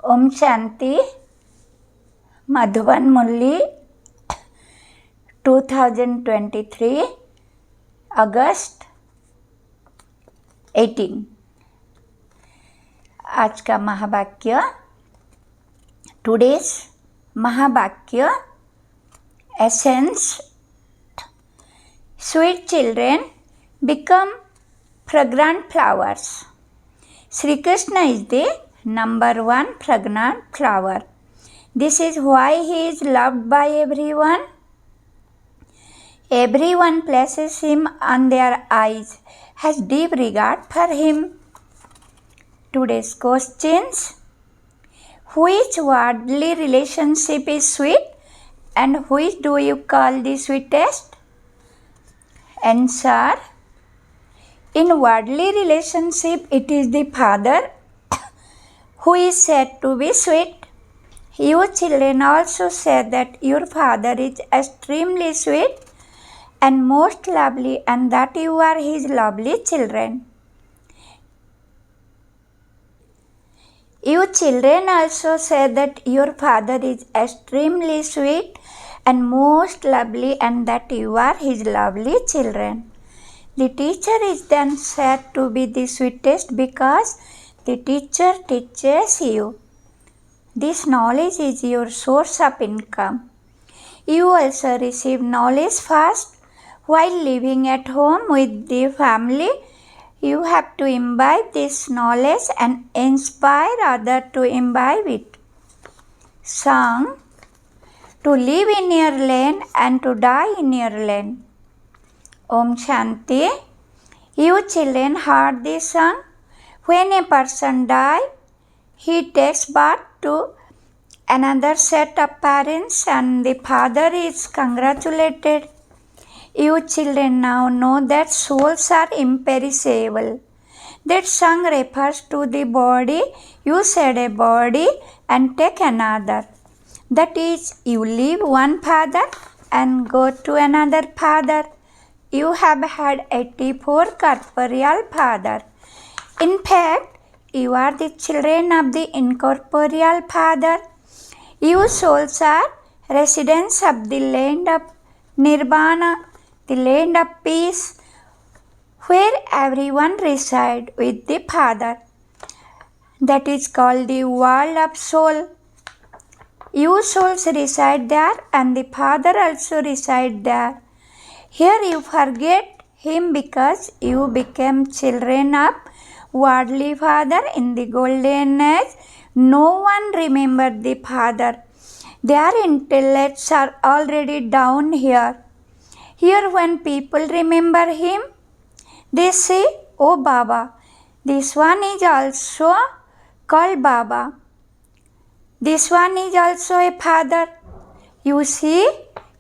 Om Shanti. Madhuvan Murli, 2023 अगस्त 18। आज का महावाक्य, टुडेज महावाक्य essence, sweet children become fragrant flowers. Sri Krishna is the number one fragrant flower. This is why he is loved by everyone. Everyone places him on their eyes, has deep regard for him. Today's questions: which worldly relationship is sweet and which do you call the sweetest? Answer: in worldly relationship, it is the father who is said to be sweet. You children also say that your father is extremely sweet and most lovely, and that you are his lovely children. You children also say that your father is extremely sweet and most lovely, and that you are his lovely children. The teacher is then said to be the sweetest because the teacher teaches you. This knowledge is your source of income. You also receive knowledge first while living at home with the family. You have to imbibe this knowledge and inspire others to imbibe it. Song: to live in your lane and to die in your lane. Om Shanti. You children heard this song. When a person dies, he takes birth to another set of parents and the father is congratulated. You children now know that souls are imperishable. That song refers to the body. You shed a body and take another. That is, you leave one father and go to another father. You have had 84 corporeal fathers. In fact, you are the children of the incorporeal Father. You souls are residents of the land of Nirvana, the land of peace, where everyone resides with the Father. That is called the world of soul. You souls reside there and the Father also resides there. Here you forget him because you became children of worldly father. In the golden age, no one remembered the father. Their intellects are already down here. Here when people remember him, they say, "Oh Baba, this one is also called Baba. This one is also a father." You see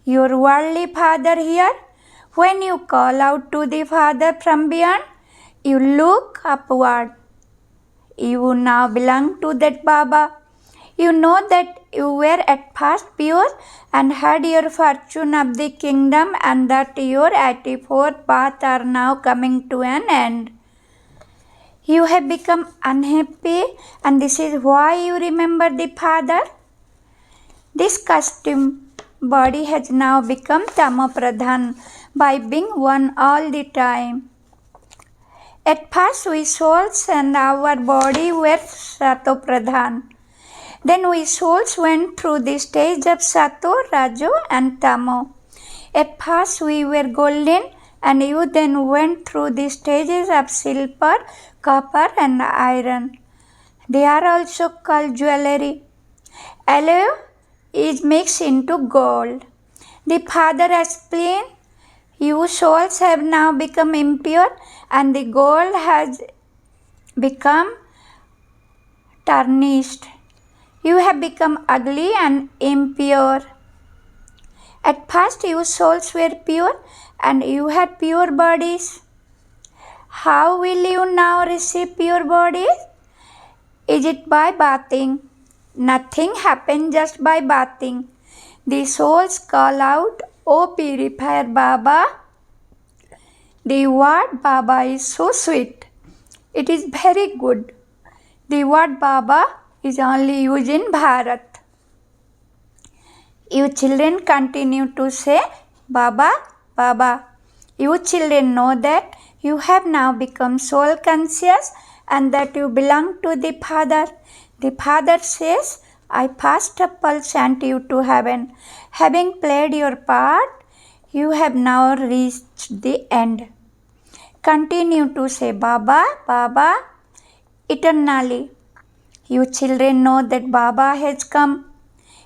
your worldly father here. When you call out to the Father from beyond, you look upward. You now belong to that Baba. You know that you were at first pure and had your fortune of the kingdom, and that your 84 paths are now coming to an end. You have become unhappy, and this is why you remember the Father. This costume body has now become Tamo Pradhan by being one all the time. At first we souls and our body were Sato Pradhan. Then we souls went through the stage of Sato, Rajo and Tamo. At first we were golden, and you then went through the stages of silver, copper and iron. They are also called jewelry. Alloy is mixed into gold. The Father explained, you souls have now become impure and the gold has become tarnished. You have become ugly and impure. At first you souls were pure and you had pure bodies. How will you now receive pure bodies? Is it by bathing? Nothing happens just by bathing. The souls call out, "Oh purifier Baba." The word Baba is so sweet. It is very good. The word Baba is only used in Bharat. You children continue to say Baba, Baba. You children know that you have now become soul conscious and that you belong to the Father. The Father says, I passed up all sent you to heaven. Having played your part, you have now reached the end. Continue to say Baba, Baba eternally. You children know that Baba has come.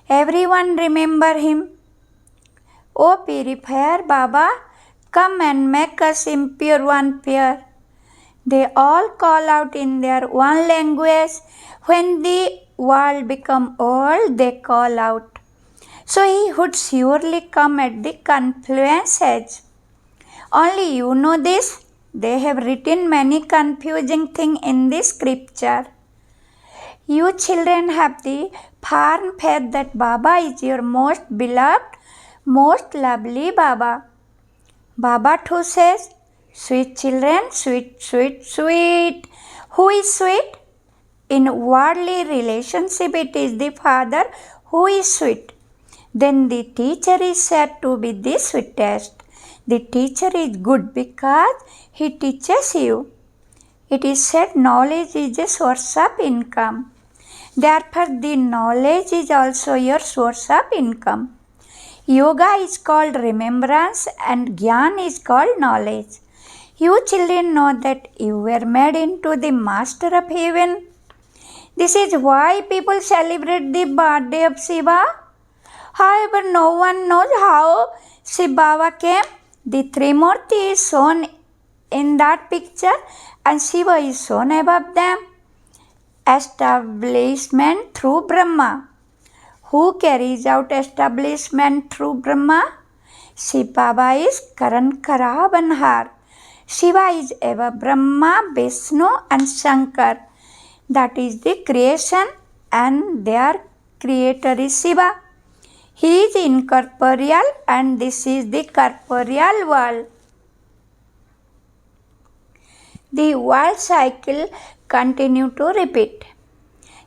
Everyone remember him. O purifier Baba, come and make us impure one pure. They all call out in their one language. When the world become old, they call out. So he would surely come at the confluence edge. Only you know this. They have written many confusing things in the scripture. You children have the firm faith that Baba is your most beloved, most lovely Baba. Baba too says, sweet children, sweet, sweet, sweet. Who is sweet? In worldly relationship, it is the Father who is sweet. Then the teacher is said to be the sweetest. The teacher is good because he teaches you. It is said knowledge is a source of income. Therefore, the knowledge is also your source of income. Yoga is called remembrance and Gyan is called knowledge. You children know that you were made into the Master of Heaven. This is why people celebrate the birthday of Shiva. However, no one knows how Shiva Baba came. The Trimurti is shown in that picture and Shiva is shown above them. Establishment through Brahma. Who carries out establishment through Brahma? Shiva Baba is Karan Karabanhar. Shiva is Eva Brahma, Vishnu and Shankar. That is the creation and their creator is Shiva. He is incorporeal and this is the corporeal world. The world cycle continue to repeat.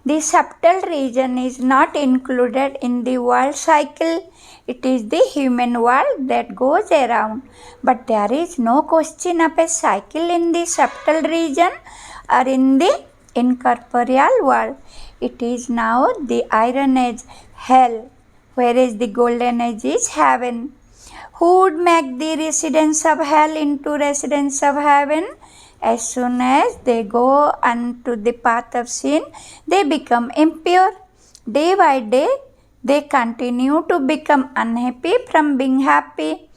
The subtle region is not included in the world cycle. It is the human world that goes around. But there is no question of a cycle in the subtle region or in the incorporeal world. It is now the iron age, hell, whereas the golden age is heaven. Who would make the residents of hell into residents of heaven? As soon as they go unto the path of sin, they become impure. Day by day, they continue to become unhappy from being happy.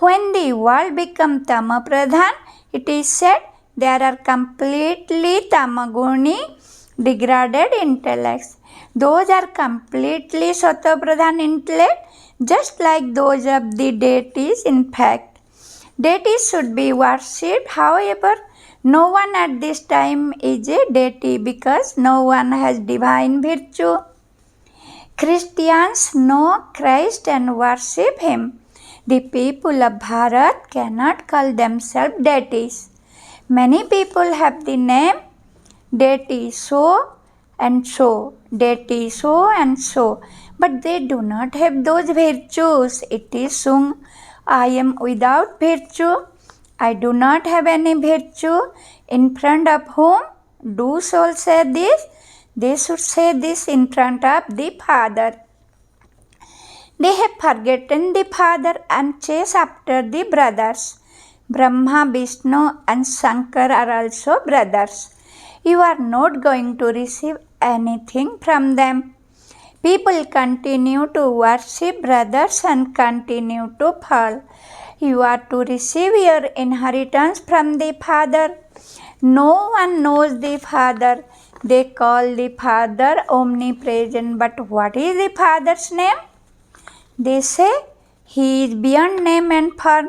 When the world becomes Tamapradhan, it is said there are completely Tamaguni, degraded intellects. Those are completely Satapradhan intellect, just like those of the deities in fact. Deities should be worshipped, however, no one at this time is a deity because no one has divine virtue. Christians know Christ and worship Him. The people of Bharat cannot call themselves deities. Many people have the name deity so and so, deity so and so, but they do not have those virtues. It is sung, I am without virtue. I do not have any virtue. In front of whom do souls say this? They should say this in front of the Father. They have forgotten the Father and chase after the brothers. Brahma, Vishnu and Shankar are also brothers. You are not going to receive anything from them. People continue to worship brothers and continue to fall. You are to receive your inheritance from the Father. No one knows the Father. They call the Father omnipresent. But what is the Father's name? They say He is beyond name and form.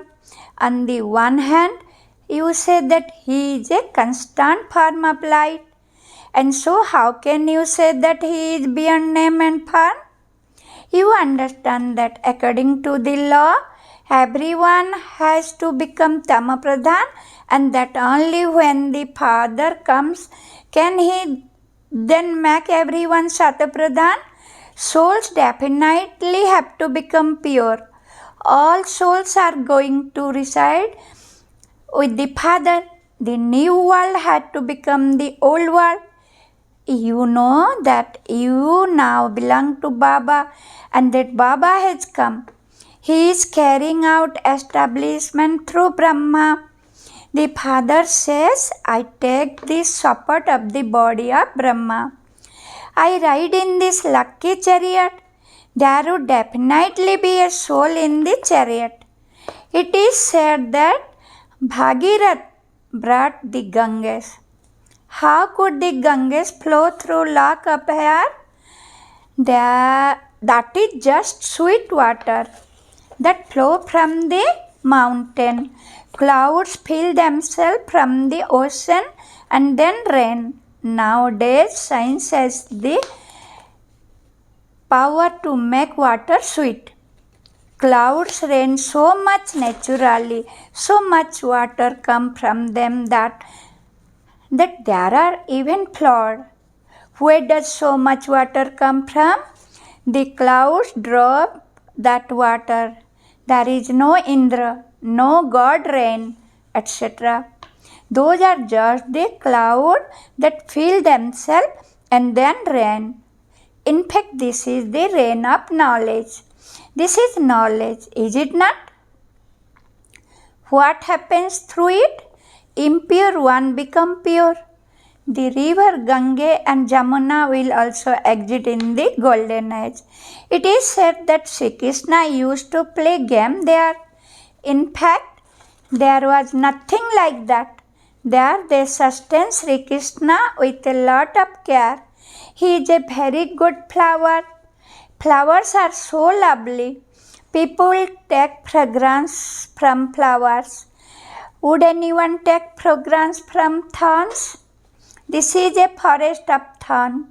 On the one hand, you say that He is a constant form of light. And so how can you say that He is beyond name and form? You understand that according to the law, everyone has to become Tamapradhan and that only when the Father comes can he then make everyone Satapradhan. Souls definitely have to become pure. All souls are going to reside with the Father. The new world had to become the old world. You know that you now belong to Baba and that Baba has come. He is carrying out establishment through Brahma. The Father says, I take this support of the body of Brahma. I ride in this lucky chariot. There would definitely be a soul in the chariot. It is said that Bhagirath brought the Ganges. How could the Ganges flow through lock of hair? That is just sweet water that flow from the mountain. Clouds fill themselves from the ocean and then rain. Nowadays, science has the power to make water sweet. Clouds rain so much naturally, so much water come from them that there are even floods. Where does so much water come from? The clouds drop that water. There is no Indra, no God rain, etc. Those are just the clouds that fill themselves and then rain. In fact, this is the rain of knowledge. This is knowledge, is it not? What happens through it? Impure one become pure. The river Gange and Jamuna will also exist in the golden age. It is said that Sri Krishna used to play game there. In fact, there was nothing like that. There they sustain Sri Krishna with a lot of care. He is a very good flower. Flowers are so lovely. People take fragrance from flowers. Would anyone take fragrance from thorns? This is a forest of thorns.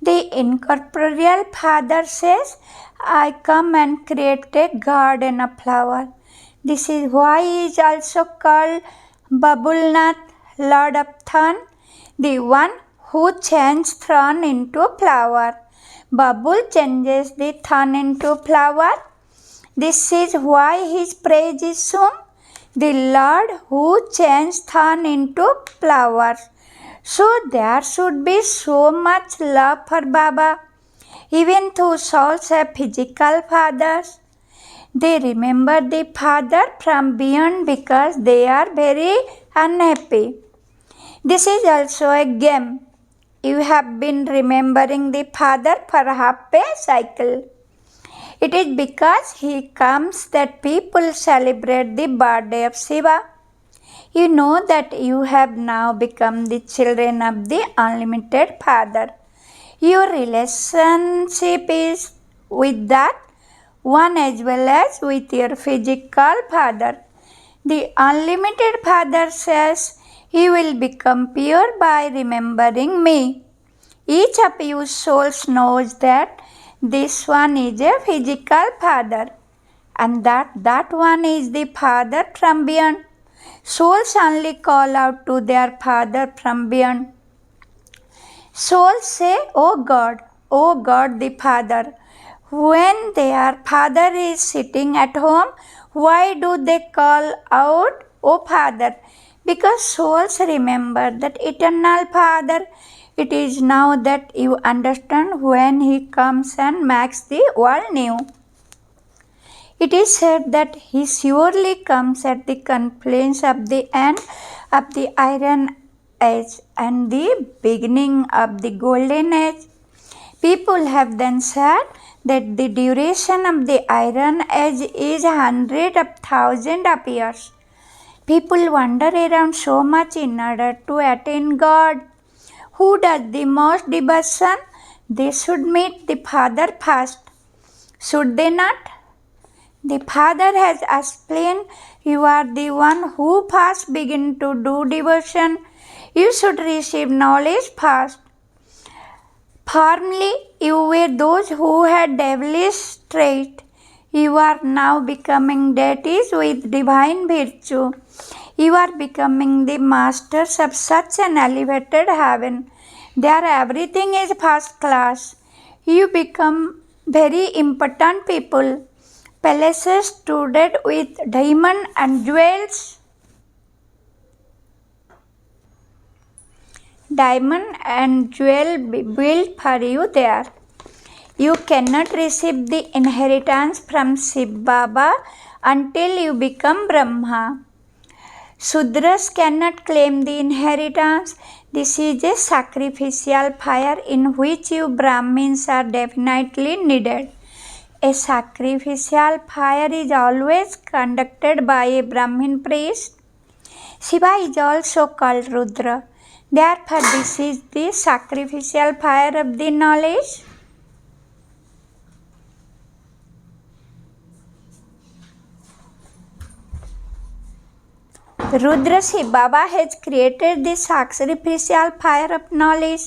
The incorporeal Father says, I come and create a garden of flowers. This is why he is also called Babulnath, Lord of Thorn, the one who changes thorn into flower. Babul changes the thorn into flower. This is why his praise is sung. The Lord who changed thorn into flowers. So there should be so much love for Baba. Even though souls have physical fathers, they remember the Father from beyond because they are very unhappy. This is also a game. You have been remembering the Father for half a cycle. It is because he comes that people celebrate the birthday of Shiva. You know that you have now become the children of the unlimited Father. Your relationship is with that one as well as with your physical father. The unlimited Father says, you will become pure by remembering me. Each of you souls knows that this one is a physical father and that one is the Father from beyond. Souls only call out to their Father from beyond. Souls say, O God the Father. When their Father is sitting at home, why do they call out, O Father? Because souls remember that eternal Father. It is now that you understand when He comes and makes the world new. It is said that He surely comes at the confluence of the end of the Iron Age and the beginning of the Golden Age. People have then said that the duration of the Iron Age is hundreds of thousands of years. People wander around so much in order to attain God. Who does the most devotion? They should meet the Father first. Should they not? The Father has explained, you are the one who first begin to do devotion. You should receive knowledge first. Formerly, you were those who had devilish trait. You are now becoming deities with divine virtue. You are becoming the masters of such an elevated heaven. There everything is first class. You become very important people. Palaces studded with diamond and jewels. Diamond and jewel built for you there. You cannot receive the inheritance from Shiv Baba until you become Brahma. Sudras cannot claim the inheritance. This is a sacrificial fire in which you Brahmins are definitely needed. A sacrificial fire is always conducted by a Brahmin priest. Shiva is also called Rudra. Therefore, this is the sacrificial fire of the knowledge. Rudra Shiv Baba has created the sacrificial fire of knowledge.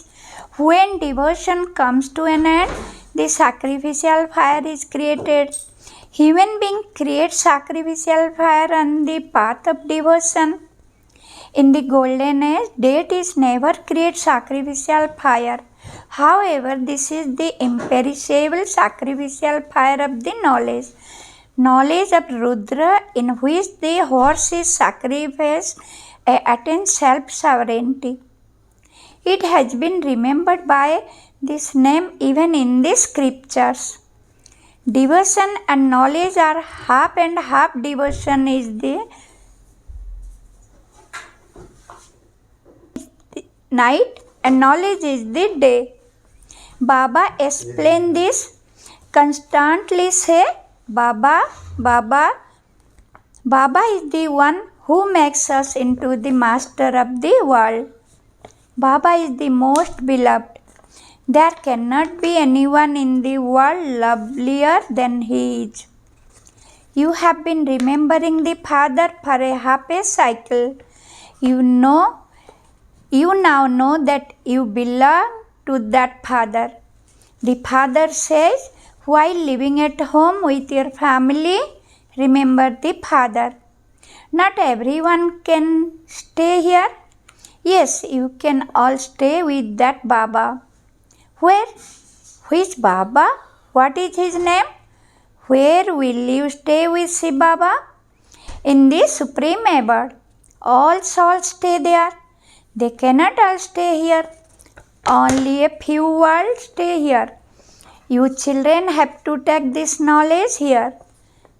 When devotion comes to an end, the sacrificial fire is created. Human being creates sacrificial fire on the path of devotion. In the golden age, deities never create sacrificial fire. However, this is the imperishable sacrificial fire of the knowledge. Knowledge of Rudra, in which the horse is sacrificed, attains self-sovereignty. It has been remembered by this name even in the scriptures. Devotion and knowledge are half and half. Devotion is the night and knowledge is the day. Baba explain this, constantly say, Baba, Baba. Baba is the one who makes us into the master of the world. Baba is the most beloved. There cannot be anyone in the world lovelier than he is. You have been remembering the Father for a half a cycle. You now know that you belong to that Father. The Father says, while living at home with your family, remember the Father. Not everyone can stay here. Yes, you can all stay with that Baba. Where? Which Baba? What is his name? Where will you stay with Shiv Baba? In the Supreme Abode. All souls stay there. They cannot all stay here. Only a few worlds stay here. You children have to take this knowledge here.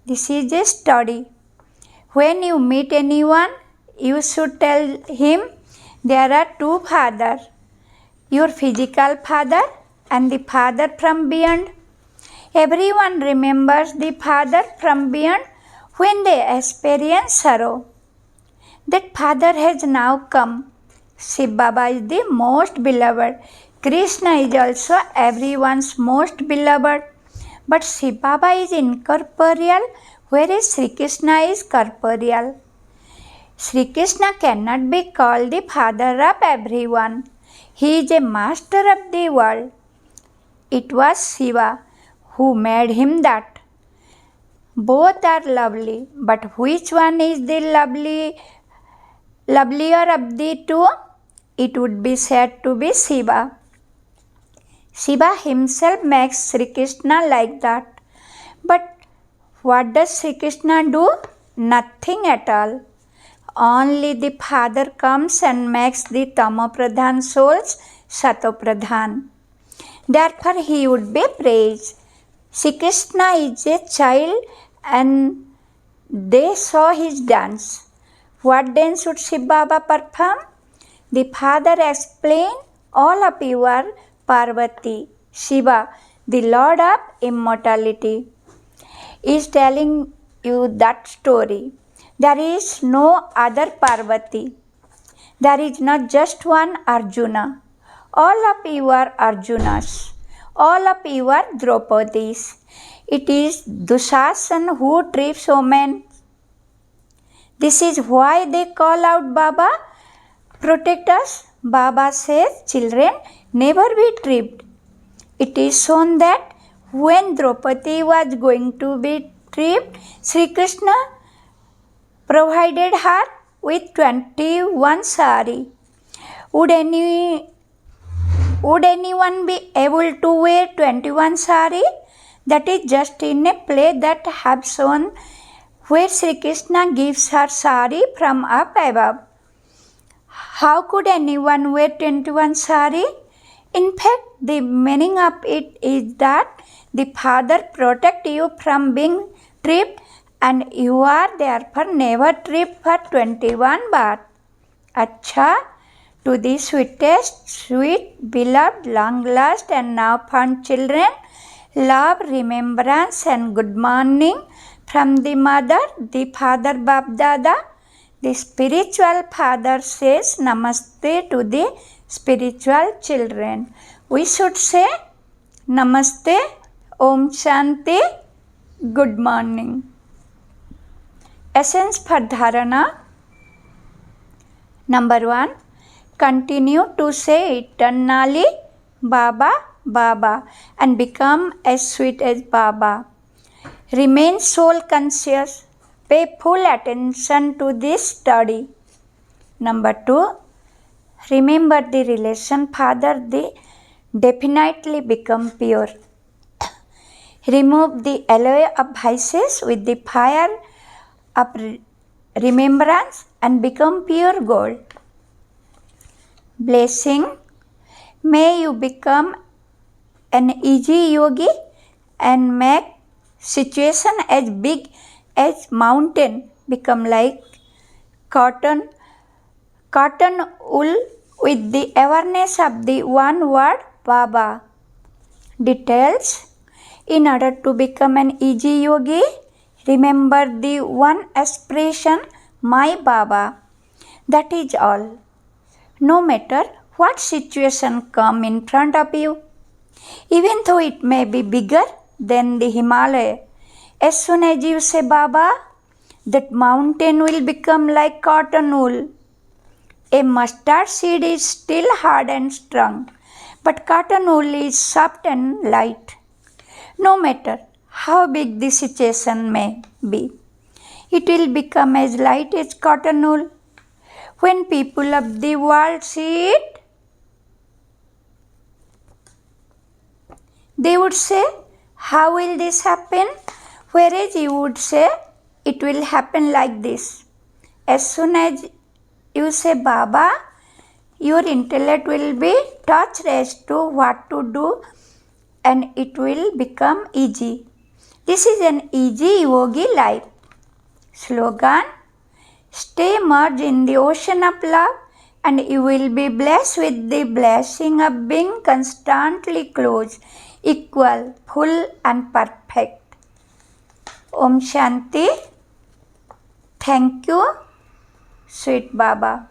This is a study. When you meet anyone, you should tell him there are two fathers. Your physical father and the Father from beyond. Everyone remembers the Father from beyond when they experience sorrow. That Father has now come. Shiv Baba is the most beloved. Krishna is also everyone's most beloved. But Shiv Baba is incorporeal, whereas Sri Krishna is corporeal. Sri Krishna cannot be called the father of everyone. He is a master of the world. It was Shiva who made him that. Both are lovely, but which one is the lovelier of the two? It would be said to be Shiva. Shiva himself makes Sri Krishna like that. But what does Sri Krishna do? Nothing at all. Only the Father comes and makes the Tamopradhan souls Satopradhan. Therefore he would be praised. Sri Krishna is a child and they saw his dance. What dance would Shiv Baba perform? The Father explained, all of you are Parvati. Shiva, the Lord of immortality, is telling you that story. There is no other Parvati. There is not just one Arjuna. All of you are Arjunas. All of you are Draupadis. It is Dushasan who trips women. This is why they call out Baba, protect us. Baba says, children, never be tripped. It is shown that when Draupadi was going to be tripped, Sri Krishna provided her with 21 sari. Would any Would anyone be able to wear 21 sari? That is just in a play that have shown where Sri Krishna gives her sari from up above. How could anyone wear 21 sari? In fact, the meaning of it is that the Father protects you from being tripped and you are therefore never tripped for 21 baht. Acha, to the sweetest, sweet, beloved, long lost and now found children, love, remembrance and good morning from the mother, the father Bab Dada. The spiritual father says namaste to the spiritual children. We should say namaste, om shanti, good morning. Essence for dharana. Number 1. Continue to say eternally Baba, Baba and become as sweet as Baba. Remain soul conscious. Pay full attention to this study. Number 2. Remember the relation Father, they definitely become pure. Remove the alloy of vices with the fire of remembrance and become pure gold. Blessing. May you become an easy yogi and make situation as big as mountain become like cotton wool with the awareness of the one word Baba. Details. In order to become an easy yogi, remember the one expression, my Baba. That is all. No matter what situation come in front of you, even though it may be bigger than the Himalaya, as soon as you say Baba, that mountain will become like cotton wool. A mustard seed is still hard and strong, but cotton wool is soft and light. No matter how big the situation may be, it will become as light as cotton wool. When people of the world see it, they would say, how will this happen? Whereas you would say, it will happen like this. As soon as you say Baba, your intellect will be touched as to what to do and it will become easy. This is an easy yogi life. Slogan. Stay merged in the ocean of love and you will be blessed with the blessing of being constantly close, equal, full and perfect. Om Shanti. Thank you, sweet Baba.